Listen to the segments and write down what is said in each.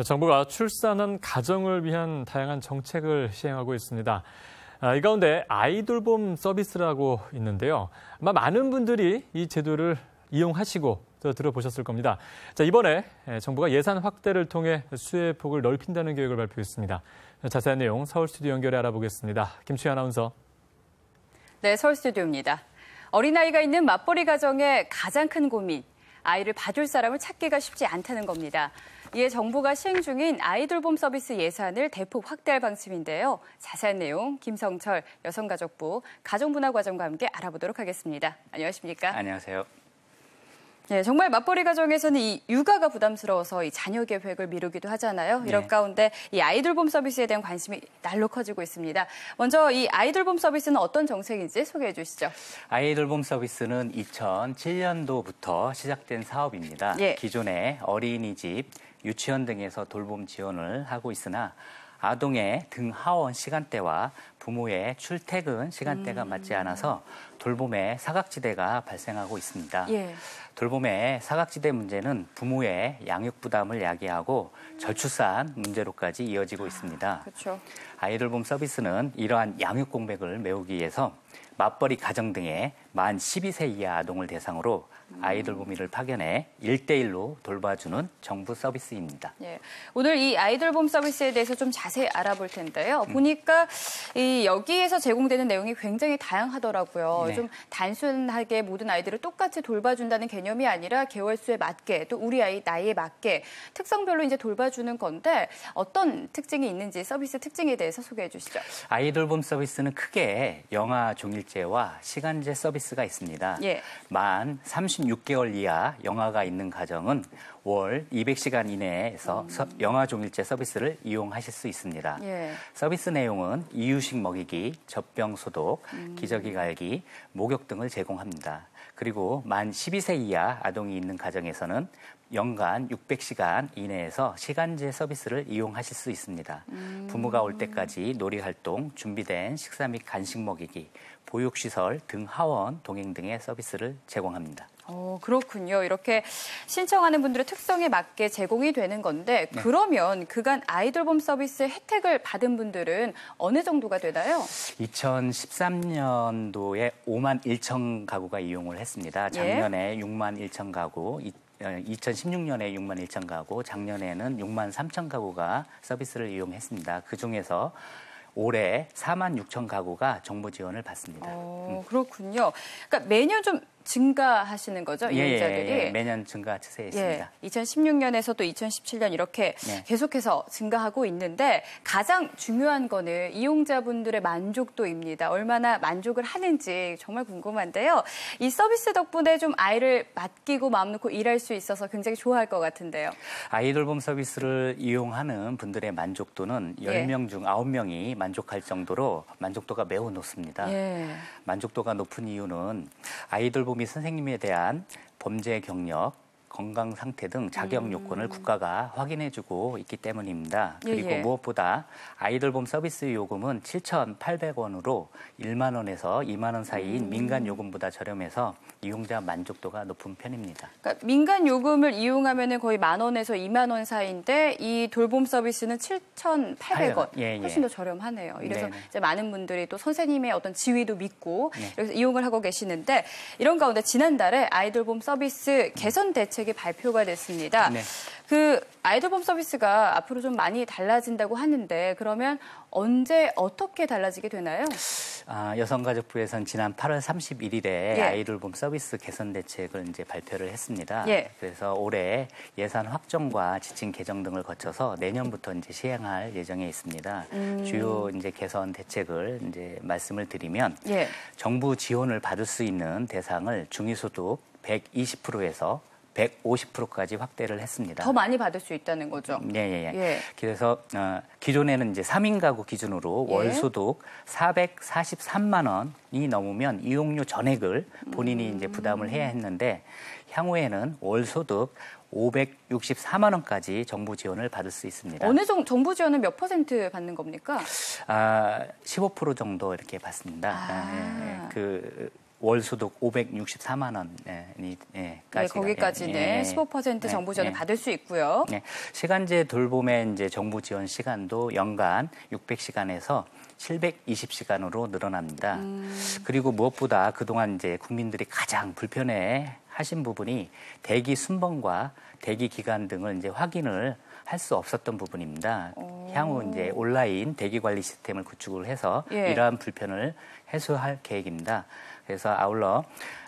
정부가 출산한 가정을 위한 다양한 정책을 시행하고 있습니다. 이 가운데 아이돌봄 서비스라고 있는데요. 아마 많은 분들이 이 제도를 이용하시고 또 들어보셨을 겁니다. 자, 이번에 정부가 예산 확대를 통해 수혜의 폭을 넓힌다는 계획을 발표했습니다. 자세한 내용 서울 스튜디오 연결해 알아보겠습니다. 김추희 아나운서. 네, 서울 스튜디오입니다. 어린아이가 있는 맞벌이 가정의 가장 큰 고민, 아이를 봐줄 사람을 찾기가 쉽지 않다는 겁니다. 이에 정부가 시행 중인 아이돌봄 서비스 예산을 대폭 확대할 방침인데요. 자세한 내용 김성철 여성가족부 가정문화과장과 함께 알아보도록 하겠습니다. 안녕하십니까? 안녕하세요. 네, 정말 맞벌이 가정에서는 이 육아가 부담스러워서 이 자녀 계획을 미루기도 하잖아요. 이런 네. 가운데 이 아이돌봄 서비스에 대한 관심이 날로 커지고 있습니다. 먼저 이 아이돌봄 서비스는 어떤 정책인지 소개해 주시죠. 아이돌봄 서비스는 2007년도부터 시작된 사업입니다. 예. 기존에 어린이집, 유치원 등에서 돌봄 지원을 하고 있으나 아동의 등하원 시간대와 부모의 출퇴근 시간대가 맞지 않아서 돌봄의 사각지대가 발생하고 있습니다. 예. 돌봄의 사각지대 문제는 부모의 양육 부담을 야기하고 저출산 문제로까지 이어지고 있습니다. 그렇죠. 아이돌봄 서비스는 이러한 양육 공백을 메우기 위해서 맞벌이 가정 등의 만 12세 이하 아동을 대상으로 아이돌봄이를 파견해 1대1로 돌봐주는 정부 서비스입니다. 예, 오늘 이 아이돌봄 서비스에 대해서 좀 자세히 알아볼 텐데요. 보니까 여기에서 제공되는 내용이 굉장히 다양하더라고요. 네. 좀 단순하게 모든 아이들을 똑같이 돌봐준다는 개념이 아니라 개월수에 맞게 또 우리 아이 나이에 맞게 특성별로 이제 돌봐주는 건데 어떤 특징이 있는지 서비스 특징에 대해서 소개해 주시죠. 아이돌봄 서비스는 크게 영아 종일제와 시간제 서비스가 있습니다. 예. 만 36개월 이하 영아가 있는 가정은 월 200시간 이내에서 영아 종일제 서비스를 이용하실 수 있습니다. 예. 서비스 내용은 이유식 먹이기, 젖병 소독, 기저귀 갈기, 목욕 등을 제공합니다. 그리고 만 12세 이하 아동이 있는 가정에서는 연간 600시간 이내에서 시간제 서비스를 이용하실 수 있습니다. 부모가 올 때까지 놀이활동, 준비된 식사 및 간식 먹이기, 보육시설 등 하원, 동행 등의 서비스를 제공합니다. 그렇군요. 이렇게 신청하는 분들의 특성에 맞게 제공이 되는 건데 네. 그러면 그간 아이돌봄 서비스 혜택을 받은 분들은 어느 정도가 되나요? 2013년도에 5만 1천 가구가 이용을 했습니다. 작년에 6만 1천 가구, 2016년에 6만 1천 가구, 작년에는 6만 3천 가구가 서비스를 이용했습니다. 그중에서 올해 4만 6천 가구가 정부 지원을 받습니다. 그렇군요. 그러니까 매년 좀 증가하시는 거죠, 이용자들이? 예, 매년 증가 추세에 있습니다. 2016년에서 또 2017년 이렇게 계속해서 증가하고 있는데 가장 중요한 거는 이용자분들의 만족도입니다. 얼마나 만족을 하는지 정말 궁금한데요. 이 서비스 덕분에 좀 아이를 맡기고 마음 놓고 일할 수 있어서 굉장히 좋아할 것 같은데요. 아이돌봄 서비스를 이용하는 분들의 만족도는 10명 중 9명이 만족할 정도로 만족도가 매우 높습니다. 만족도가 높은 이유는 아이돌봄 이 선생님에 대한 범죄 경력, 건강 상태 등 자격 요건을 국가가 확인해주고 있기 때문입니다. 그리고 무엇보다 아이돌봄 서비스 요금은 7,800원으로 1만 원에서 2만 원 사이인 민간 요금보다 저렴해서 이용자 만족도가 높은 편입니다. 그러니까 민간 요금을 이용하면 거의 1만 원에서 2만 원 사이인데 이 돌봄 서비스는 7,800원. 훨씬 더 저렴하네요. 이래서 이제 많은 분들이 또 선생님의 어떤 지위도 믿고 여기서 이용을 하고 계시는데 이런 가운데 지난달에 아이돌봄 서비스 개선 대책이 발표가 됐습니다. 그 아이돌봄 서비스가 앞으로 좀 많이 달라진다고 하는데 그러면 언제 어떻게 달라지게 되나요? 여성가족부에서는 지난 8월 31일에 아이돌봄 서비스 개선 대책을 이제 발표를 했습니다. 그래서 올해 예산 확정과 지침 개정 등을 거쳐서 내년부터 이제 시행할 예정에 있습니다. 주요 이제 개선 대책을 이제 말씀을 드리면 정부 지원을 받을 수 있는 대상을 중위소득 120%에서 150%까지 확대를 했습니다. 더 많이 받을 수 있다는 거죠? 그래서 기존에는 이제 3인 가구 기준으로 월 소득 443만 원이 넘으면 이용료 전액을 본인이 이제 부담을 해야 했는데 향후에는 월 소득 564만 원까지 정부 지원을 받을 수 있습니다. 어느 정도 정부 지원은 몇 % 받는 겁니까? 15% 정도 이렇게 받습니다. 월 소득 564만 원이 네, 거기까지는 15% 정부 지원을 받을 수 있고요. 네, 시간제 돌봄의 이제 정부 지원 시간도 연간 600시간에서 720시간으로 늘어납니다. 그리고 무엇보다 그동안 이제 국민들이 가장 불편해 하신 부분이 대기 순번과 대기 기간 등을 이제 확인을 할 수 없었던 부분입니다. 향후 이제 온라인 대기 관리 시스템을 구축을 해서 이러한 불편을 해소할 계획입니다. 그래서 아울러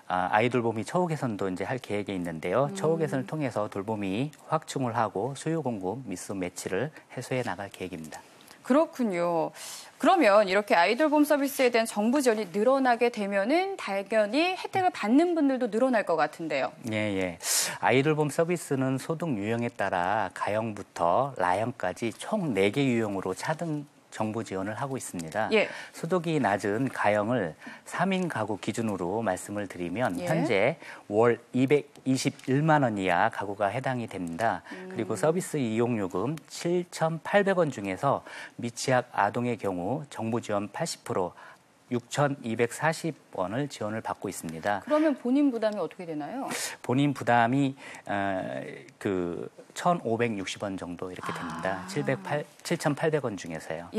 아이 돌보미 처우 개선도 이제 할 계획이 있는데요. 처우 개선을 통해서 돌봄이 확충을 하고 수요 공급 미스 매치를 해소해 나갈 계획입니다. 그렇군요. 그러면 이렇게 아이돌봄 서비스에 대한 정부 지원이 늘어나게 되면은 당연히 혜택을 받는 분들도 늘어날 것 같은데요. 예. 아이돌봄 서비스는 소득 유형에 따라 가형부터 라형까지 총 4개 유형으로 차등 정부 지원을 하고 있습니다. 소득이 낮은 가형을 3인 가구 기준으로 말씀을 드리면 현재 월 221만 원 이하 가구가 해당이 됩니다. 그리고 서비스 이용요금 7,800원 중에서 미취학 아동의 경우 정부 지원 80% 6,240원을 지원을 받고 있습니다. 그러면 본인 부담이 어떻게 되나요? 본인 부담이 1,560원 정도 이렇게 됩니다. 7,800원 중에서요.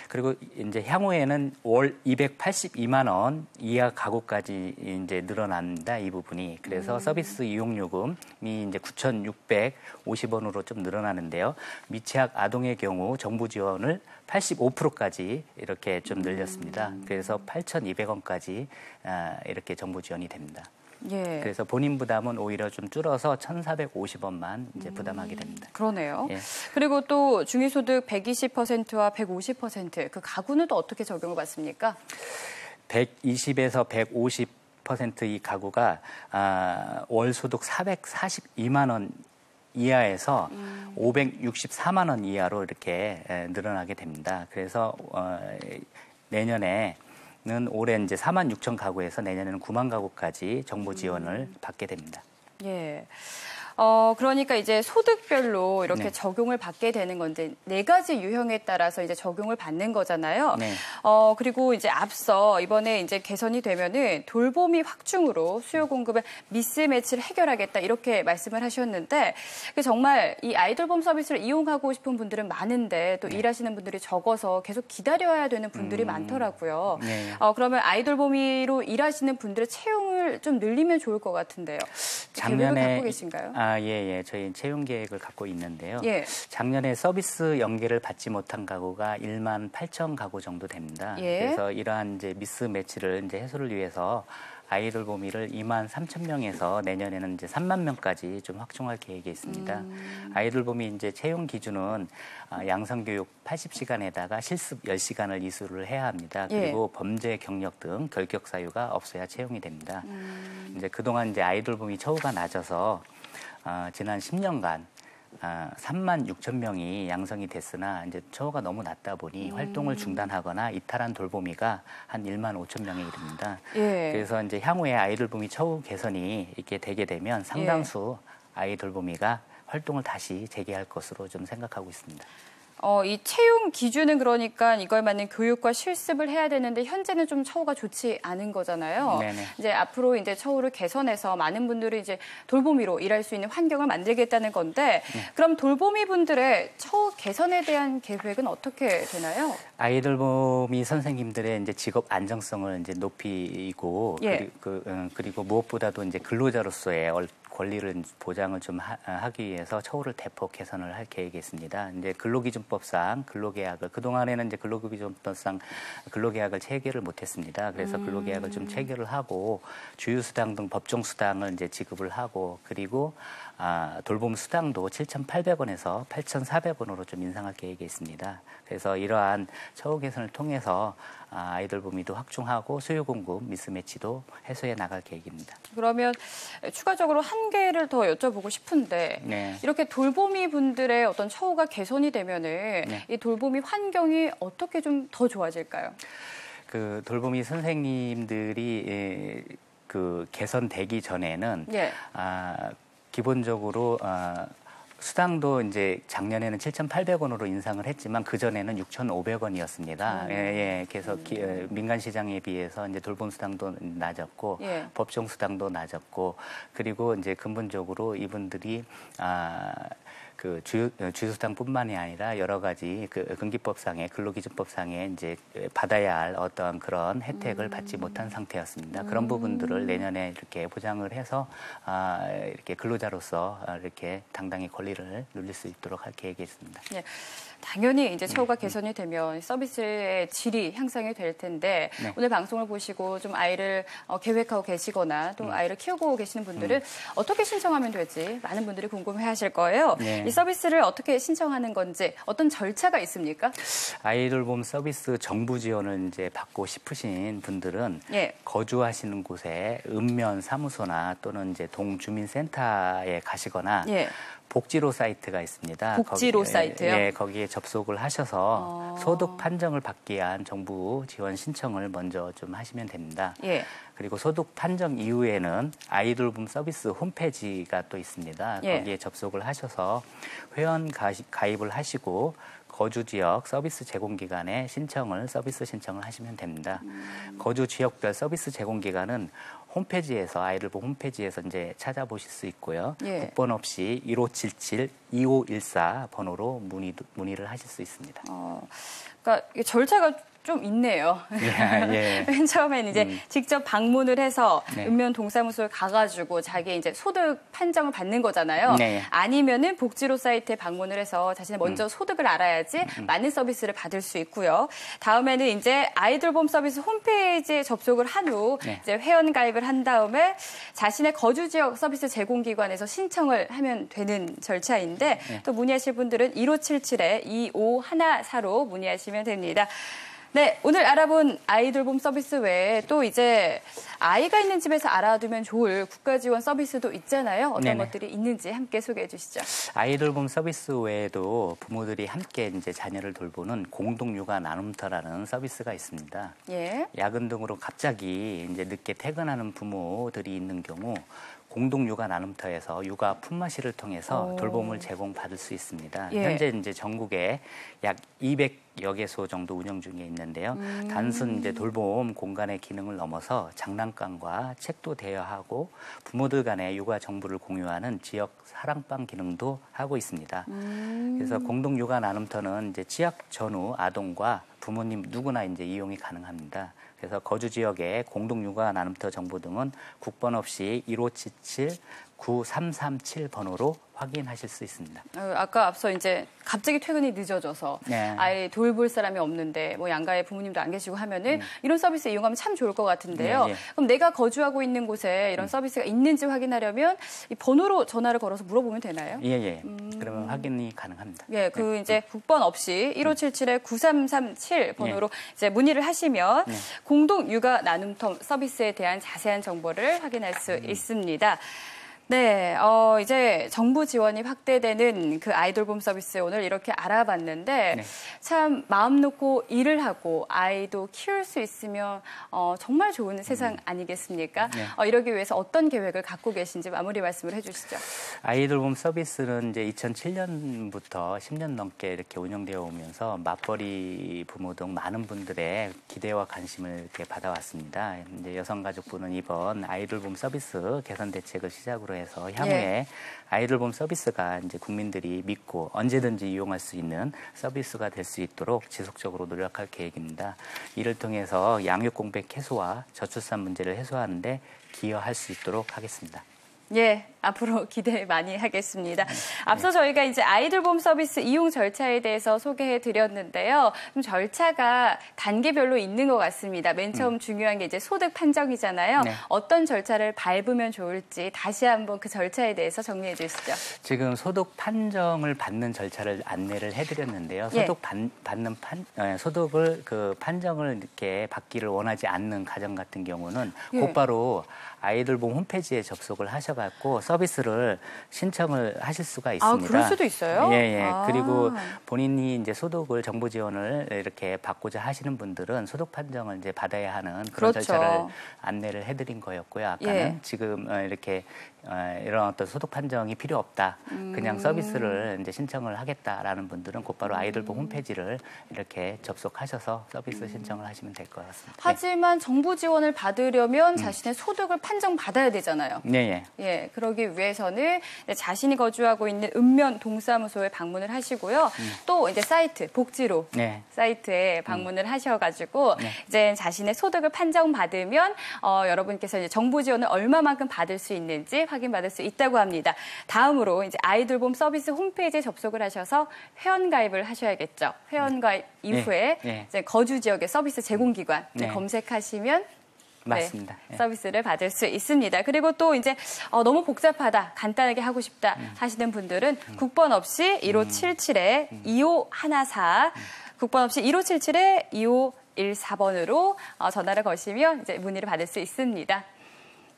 그리고 이제 향후에는 월 282만 원 이하 가구까지 이제 늘어납니다. 이 부분이. 그래서 서비스 이용 요금이 이제 9,650원으로 좀 늘어나는데요. 미취학 아동의 경우 정부 지원을 85%까지 이렇게 좀 늘렸습니다. 그래서 8,200원까지 이렇게 정부 지원이 됩니다. 그래서 본인 부담은 오히려 좀 줄어서 1,450원만 이제 부담하게 됩니다. 그러네요. 그리고 또 중위소득 120%와 150% 그 가구는 또 어떻게 적용을 받습니까? 120에서 150% 이 가구가 월 소득 442만 원 이하에서 564만 원 이하로 이렇게 늘어나게 됩니다. 그래서 내년에는 올해 이제 4만 6천 가구에서 내년에는 9만 가구까지 정부 지원을 받게 됩니다. 그러니까 이제 소득별로 이렇게 적용을 받게 되는 건데 4가지 유형에 따라서 이제 적용을 받는 거잖아요. 그리고 이제 앞서 이번에 이제 개선이 되면은 돌봄이 확충으로 수요 공급의 미스매치를 해결하겠다 이렇게 말씀을 하셨는데 정말 이 아이돌봄 서비스를 이용하고 싶은 분들은 많은데 또 일하시는 분들이 적어서 계속 기다려야 되는 분들이 많더라고요. 그러면 아이돌봄이로 일하시는 분들의 채용을 좀 늘리면 좋을 것 같은데요. 계획을 갖고 계신가요? 저희 채용 계획을 갖고 있는데요. 작년에 서비스 연계를 받지 못한 가구가 1만 8천 가구 정도 됩니다. 그래서 이러한 이제 미스매치를 이제 해소를 위해서 아이돌보미를 2만 3천 명에서 내년에는 이제 3만 명까지 좀 확충할 계획이 있습니다. 아이돌보미 이제 채용 기준은 양성교육 80시간에다가 실습 10시간을 이수를 해야 합니다. 그리고 범죄 경력 등 결격 사유가 없어야 채용이 됩니다. 이제 그동안 이제 아이돌보미 처우가 낮아서 지난 10년간 3만 6천 명이 양성이 됐으나 이제 처우가 너무 낮다 보니 활동을 중단하거나 이탈한 돌보미가 한 1만 5천 명에 이릅니다. 그래서 이제 향후에 아이돌보미 처우 개선이 이렇게 되게 되면 상당수 아이돌보미가 활동을 다시 재개할 것으로 좀 생각하고 있습니다. 이 채용 기준은 그러니까 이걸 맞는 교육과 실습을 해야 되는데 현재는 좀 처우가 좋지 않은 거잖아요. 이제 앞으로 이제 처우를 개선해서 많은 분들이 이제 돌보미로 일할 수 있는 환경을 만들겠다는 건데 그럼 돌보미 분들의 처우 개선에 대한 계획은 어떻게 되나요? 아이돌보미 선생님들의 이제 직업 안정성을 이제 높이고 그리고 무엇보다도 이제 근로자로서의 권리를 보장을 좀 하기 위해서 처우를 대폭 개선을 할 계획이 있습니다. 이제 근로기준법상 근로계약을 그동안에는 이제 근로기준법상 근로계약을 체결을 못했습니다. 그래서 근로계약을 좀 체결을 하고 주휴수당 등 법정 수당을 이제 지급을 하고 그리고 돌봄 수당도 7,800원에서 8,400원으로 좀 인상할 계획이 있습니다. 그래서 이러한 처우 개선을 통해서 아이돌보미도 확충하고 수요 공급 미스매치도 해소해 나갈 계획입니다. 그러면 추가적으로 한 개를 더 여쭤보고 싶은데 이렇게 돌보미 분들의 어떤 처우가 개선이 되면은 이 돌보미 환경이 어떻게 좀 더 좋아질까요? 그 돌보미 선생님들이 그 개선되기 전에는 기본적으로 수당도 이제 작년에는 7,800원으로 인상을 했지만 그 전에는 6,500원이었습니다. 예. 그래서 민간 시장에 비해서 이제 돌봄 수당도 낮았고 법정 수당도 낮았고 그리고 이제 근본적으로 이분들이 그 주휴수당뿐만이 아니라 여러 가지 그 근기법상의 근로기준법상에 이제 받아야 할 어떤 그런 혜택을 받지 못한 상태였습니다. 그런 부분들을 내년에 이렇게 보장을 해서 이렇게 근로자로서 이렇게 당당히 권리를 누릴 수 있도록 할 계획이 있습니다. 네. 당연히 이제 처우가 개선이 되면 서비스의 질이 향상이 될 텐데 오늘 방송을 보시고 좀 아이를 계획하고 계시거나 또 아이를 키우고 계시는 분들은 어떻게 신청하면 될지 많은 분들이 궁금해하실 거예요. 이 서비스를 어떻게 신청하는 건지 어떤 절차가 있습니까? 아이돌봄 서비스 정부 지원을 이제 받고 싶으신 분들은 거주하시는 곳에 읍면 사무소나 또는 이제 동주민센터에 가시거나 복지로 사이트가 있습니다. 복지로 사이트요? 네, 거기에 접속을 하셔서 소득 판정을 받기 위한 정부 지원 신청을 먼저 좀 하시면 됩니다. 그리고 소득 판정 이후에는 아이돌봄 서비스 홈페이지가 또 있습니다. 거기에 접속을 하셔서 회원 가입을 하시고 거주지역 서비스 제공기관에 서비스 신청을 하시면 됩니다. 거주지역별 서비스 제공기관은 홈페이지에서 아이돌봄 홈페이지에서 이제 찾아보실 수 있고요. 국번 없이 1577-2514 번호로 문의를 하실 수 있습니다. 그러니까 이게 절차가 좀 있네요. 맨 처음엔 이제 직접 방문을 해서 읍면 동사무소에 가가지고 자기 이제 소득 판정을 받는 거잖아요. 아니면은 복지로 사이트에 방문을 해서 자신의 먼저 소득을 알아야지 맞는 서비스를 받을 수 있고요. 다음에는 이제 아이돌봄 서비스 홈페이지에 접속을 한 후 이제 회원 가입을 한 다음에 자신의 거주 지역 서비스 제공기관에서 신청을 하면 되는 절차인데 또 문의하실 분들은 1577-2514로 문의하시면 됩니다. 네, 오늘 알아본 아이돌봄 서비스 외에 또 이제 아이가 있는 집에서 알아두면 좋을 국가 지원 서비스도 있잖아요. 어떤 것들이 있는지 함께 소개해 주시죠. 아이돌봄 서비스 외에도 부모들이 함께 이제 자녀를 돌보는 공동육아 나눔터라는 서비스가 있습니다. 야근 등으로 갑자기 이제 늦게 퇴근하는 부모들이 있는 경우 공동육아 나눔터에서 육아 품앗이를 통해서 돌봄을 제공받을 수 있습니다. 현재 이제 전국에 약 200여 개소 정도 운영 중에 있는데요. 단순 이제 돌봄 공간의 기능을 넘어서 장난감과 책도 대여하고 부모들 간의 육아 정보를 공유하는 지역 사랑방 기능도 하고 있습니다. 그래서 공동육아 나눔터는 이제 취약 전후 아동과 부모님 누구나 이제 이용이 가능합니다. 그래서 거주 지역의 공동육아 나눔터 정보 등은 국번 없이 1577-9337 번호로 확인하실 수 있습니다. 아까 앞서 이제 갑자기 퇴근이 늦어져서 아이 돌볼 사람이 없는데 뭐 양가에 부모님도 안 계시고 하면은 이런 서비스 이용하면 참 좋을 것 같은데요. 그럼 내가 거주하고 있는 곳에 이런 서비스가 있는지 확인하려면 이 번호로 전화를 걸어서 물어보면 되나요? 그러면 확인이 가능합니다. 그 이제 국번 없이 1577-9337 번호로 이제 문의를 하시면 공동 육아 나눔터 서비스에 대한 자세한 정보를 확인할 수 있습니다. 네, 이제 정부 지원이 확대되는 그 아이돌봄 서비스 오늘 이렇게 알아봤는데 참 마음 놓고 일을 하고 아이도 키울 수 있으면 정말 좋은 세상 아니겠습니까? 이러기 위해서 어떤 계획을 갖고 계신지 마무리 말씀을 해주시죠. 아이돌봄 서비스는 이제 2007년부터 10년 넘게 이렇게 운영되어 오면서 맞벌이 부모 등 많은 분들의 기대와 관심을 이렇게 받아왔습니다. 이제 여성가족부는 이번 아이돌봄 서비스 개선 대책을 시작으로 해서 향후에 아이돌봄 서비스가 이제 국민들이 믿고 언제든지 이용할 수 있는 서비스가 될 수 있도록 지속적으로 노력할 계획입니다. 이를 통해서 양육 공백 해소와 저출산 문제를 해소하는 데 기여할 수 있도록 하겠습니다. 앞으로 기대 많이 하겠습니다. 앞서 저희가 이제 아이돌봄 서비스 이용 절차에 대해서 소개해 드렸는데요. 좀 절차가 단계별로 있는 것 같습니다. 맨 처음 중요한 게 이제 소득 판정이잖아요. 어떤 절차를 밟으면 좋을지 다시 한번 그 절차에 대해서 정리해 주시죠. 지금 소득 판정을 받는 절차를 안내를 해드렸는데요. 소득을 그 판정을 이렇게 받기를 원하지 않는 가정 같은 경우는 곧바로 아이돌봄 홈페이지에 접속을 하셔갖고 서비스를 신청을 하실 수가 있습니다. 그럴 수도 있어요? 그리고 본인이 이제 소득을 정부 지원을 이렇게 받고자 하시는 분들은 소득 판정을 이제 받아야 하는 그런 절차를 안내를 해드린 거였고요. 아까는 지금 이렇게 이런 어떤 소득 판정이 필요 없다. 그냥 서비스를 이제 신청을 하겠다라는 분들은 곧바로 아이돌봄 홈페이지를 이렇게 접속하셔서 서비스 신청을 하시면 될 것 같습니다. 하지만 정부 지원을 받으려면 자신의 소득을 판정받아야 되잖아요. 네. 예, 그러기 위해서는 자신이 거주하고 있는 읍면 동사무소에 방문을 하시고요. 또 이제 사이트 복지로 사이트에 방문을 하셔가지고 이제 자신의 소득을 판정받으면 여러분께서 이제 정부 지원을 얼마만큼 받을 수 있는지 확인받을 수 있다고 합니다. 다음으로 이제 아이돌봄 서비스 홈페이지에 접속을 하셔서 회원가입을 하셔야겠죠. 회원가입 이후에 이제 거주 지역의 서비스 제공기관 검색하시면 맞습니다. 서비스를 받을 수 있습니다. 그리고 또 이제 너무 복잡하다, 간단하게 하고 싶다 하시는 분들은 국번 없이 1577-2514, 국번 없이 1577-2514번으로 전화를 거시면 이제 문의를 받을 수 있습니다.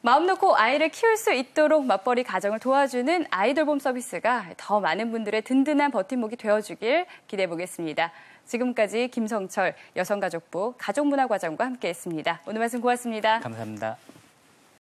마음 놓고 아이를 키울 수 있도록 맞벌이 가정을 도와주는 아이돌봄 서비스가 더 많은 분들의 든든한 버팀목이 되어주길 기대해 보겠습니다. 지금까지 김성철 여성가족부 가족문화과장과 함께했습니다. 오늘 말씀 고맙습니다. 감사합니다.